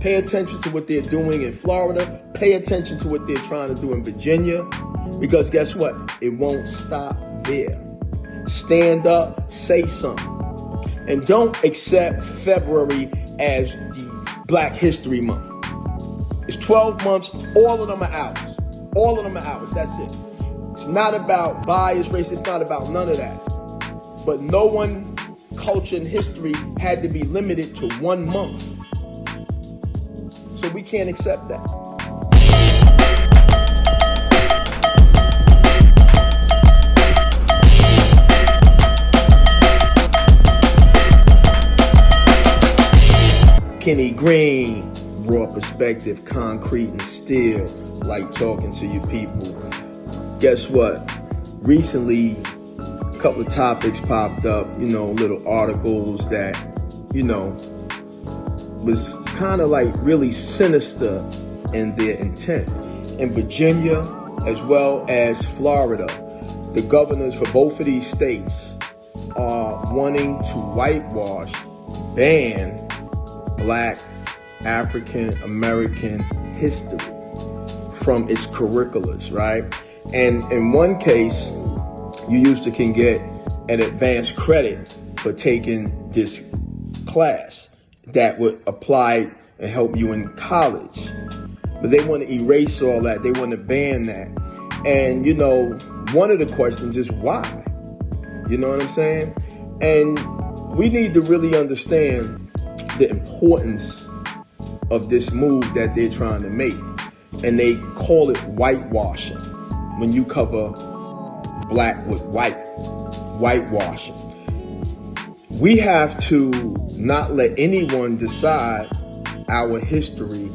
Pay attention to what they're doing in Florida. Pay attention to what they're trying to do in Virginia. Because guess what? It won't stop there. Stand up, say something. And don't accept February as the Black History Month. It's 12 months. All of them are ours. All of them are ours. That's it. It's not about bias, race. It's not about none of that. But no one culture and history had to be limited to 1 month. So we can't accept that. Kenny Green, raw perspective, concrete and steel, like talking to you people. Guess what? Recently, a couple of topics popped up, little articles that, was kind of like really sinister in their intent. In Virginia, as well as Florida, the governors for both of these states are wanting to whitewash, ban Black African American history from its curriculums, right? And in one case, you usually can get an advanced credit for taking this class that would apply and help you in college. But they want to erase all that. They want to ban that. And, one of the questions is why? You know what I'm saying? And we need to really understand the importance of this move that they're trying to make. And they call it whitewashing. When you cover black with white, whitewashing. We have to not let anyone decide our history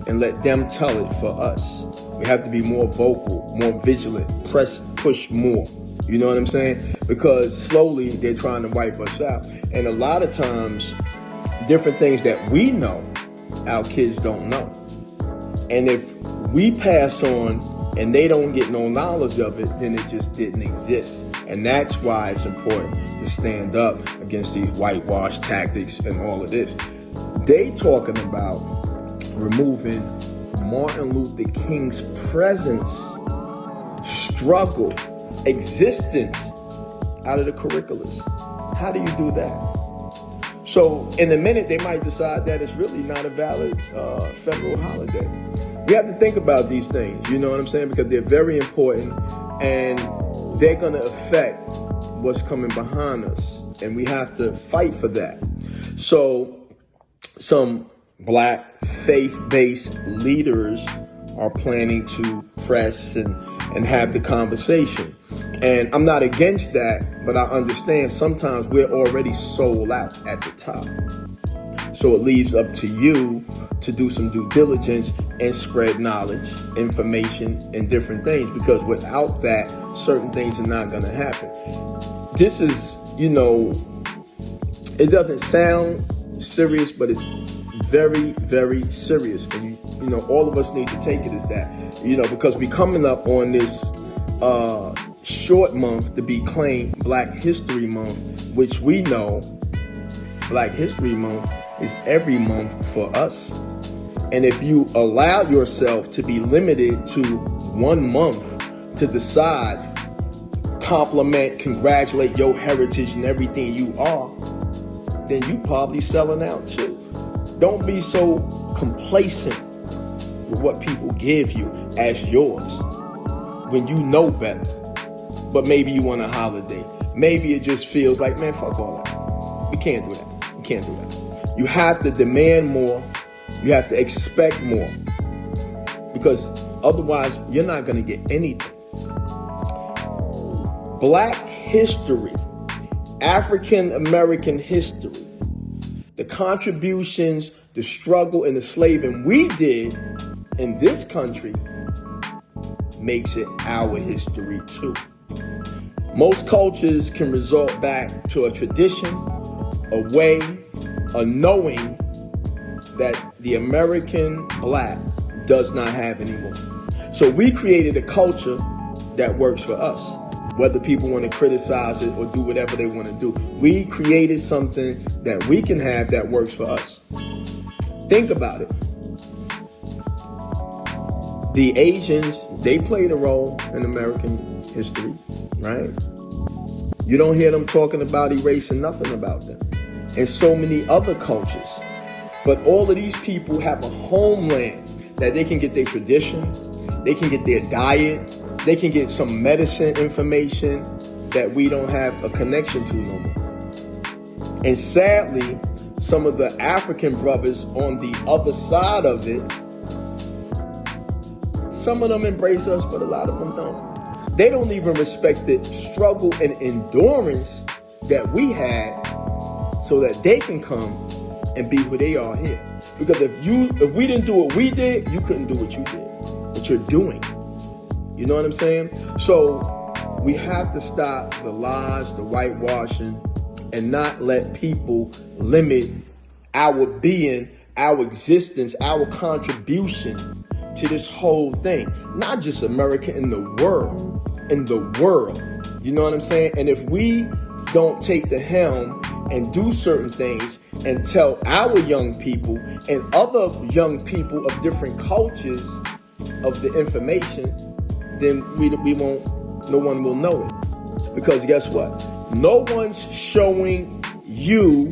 and let them tell it for us. We have to be more vocal, more vigilant, push more. You know what I'm saying? Because slowly they're trying to wipe us out. And a lot of times, different things that we know, our kids don't know. And if we pass on and they don't get no knowledge of it, then it just didn't exist. And that's why it's important to stand up against these whitewash tactics and all of this. They talking about removing Martin Luther King's presence, struggle, existence out of the curriculums. How do you do that? So in a minute, they might decide that it's really not a valid federal holiday. We have to think about these things, you know what I'm saying? Because they're very important and they're going to affect what's coming behind us. And we have to fight for that. So some Black faith-based leaders are planning to press and have the conversation. And I'm not against that, but I understand sometimes we're already sold out at the top. So it leaves up to you to do some due diligence and spread knowledge, information, and different things. Because without that, certain things are not going to happen. This is, it doesn't sound serious, but it's very, very serious. And, all of us need to take it as that, because we're coming up on this short month to be claimed Black History Month, which we know Black History Month is every month for us. And if you allow yourself to be limited to 1 month to decide, compliment, congratulate your heritage and everything you are, then you probably selling out too. Don't be so complacent with what people give you as yours when you know better. But maybe you want a holiday. Maybe it just feels like, man, fuck all that. We can't do that. We can't do that. You have to demand more. You have to expect more. Because otherwise, you're not going to get anything. Black history, African American history, the contributions, the struggle, and the slaving we did in this country makes it our history too. Most cultures can resort back to a tradition, a way, a knowing that the American Black does not have anymore. So we created a culture that works for us. Whether people want to criticize it or do whatever they want to do, we created something that we can have that works for us. Think about it. The Asians, they played a role in American history, right? You don't hear them talking about erasing nothing about them. And so many other cultures. But all of these people have a homeland that they can get their tradition, they can get their diet, they can get some medicine information that we don't have a connection to no more. And sadly, some of the African brothers on the other side of it, some of them embrace us, but a lot of them don't. They don't even respect the struggle and endurance that we had so that they can come and be who they are here. Because if we didn't do what we did, you couldn't do what you did, what you're doing. You know what I'm saying? So we have to stop the lies, the whitewashing, and not let people limit our being, our existence, our contribution to this whole thing. Not just America, in the world. In the world. You know what I'm saying? And if we don't take the helm and do certain things and tell our young people and other young people of different cultures of the information, then we won't, no one will know it. Because guess what? No one's showing you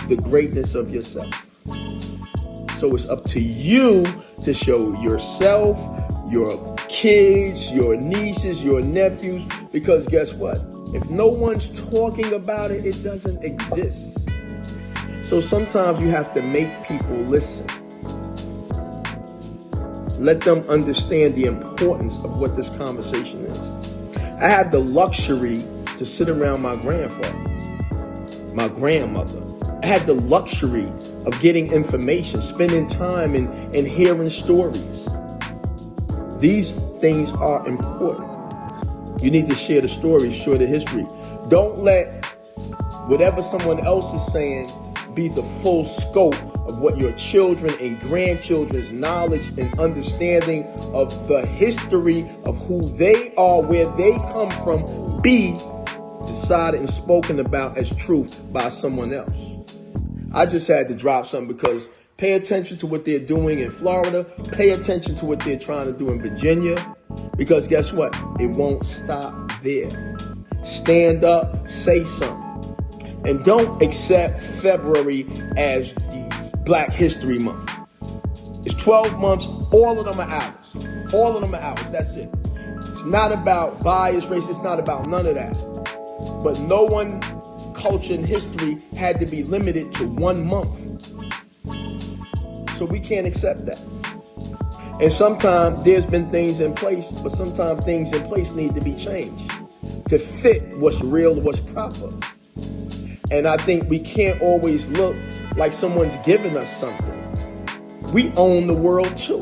the greatness of yourself. So it's up to you to show yourself, your kids, your nieces, your nephews, because guess what? If no one's talking about it, it doesn't exist. So sometimes you have to make people listen. Let them understand the importance of what this conversation is. I had the luxury to sit around my grandfather, my grandmother. I had the luxury of getting information, spending time and hearing stories. These things are important. You need to share the stories, share the history. Don't let whatever someone else is saying be the full scope of what your children and grandchildren's knowledge and understanding of the history of who they are, where they come from, be decided and spoken about as truth by someone else. I just had to drop something because pay attention to what they're doing in Florida. Pay attention to what they're trying to do in Virginia. Because guess what? It won't stop there. Stand up, say something. And don't accept February as the Black History Month. It's 12 months. All of them are ours. All of them are ours. That's it. It's not about bias, race. It's not about none of that. But no one culture and history had to be limited to 1 month. So we can't accept that. And sometimes there's been things in place, but sometimes things in place need to be changed to fit what's real and what's proper. And I think we can't always look like someone's giving us something. We own the world too.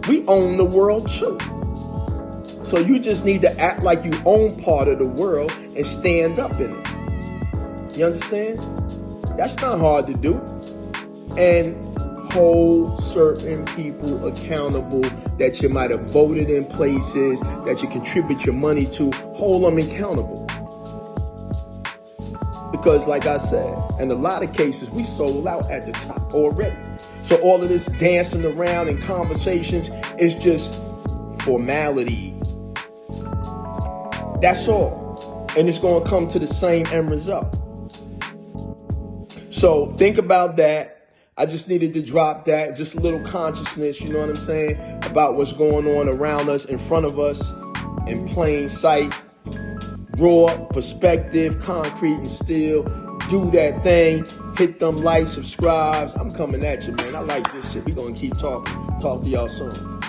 We own the world too. So you just need to act like you own part of the world and stand up in it. You understand? That's not hard to do. And hold certain people accountable that you might have voted in places, that you contribute your money to. Hold them accountable. Because like I said, in a lot of cases, we sold out at the top already. So all of this dancing around and conversations is just formality. That's all. And it's going to come to the same end result. So think about that. I just needed to drop that, just a little consciousness, you know what I'm saying, about what's going on around us, in front of us, in plain sight, raw perspective, concrete and steel. Do that thing, hit them likes, subscribes. I'm coming at you, man. I like this shit. We're going to keep talking. Talk to y'all soon.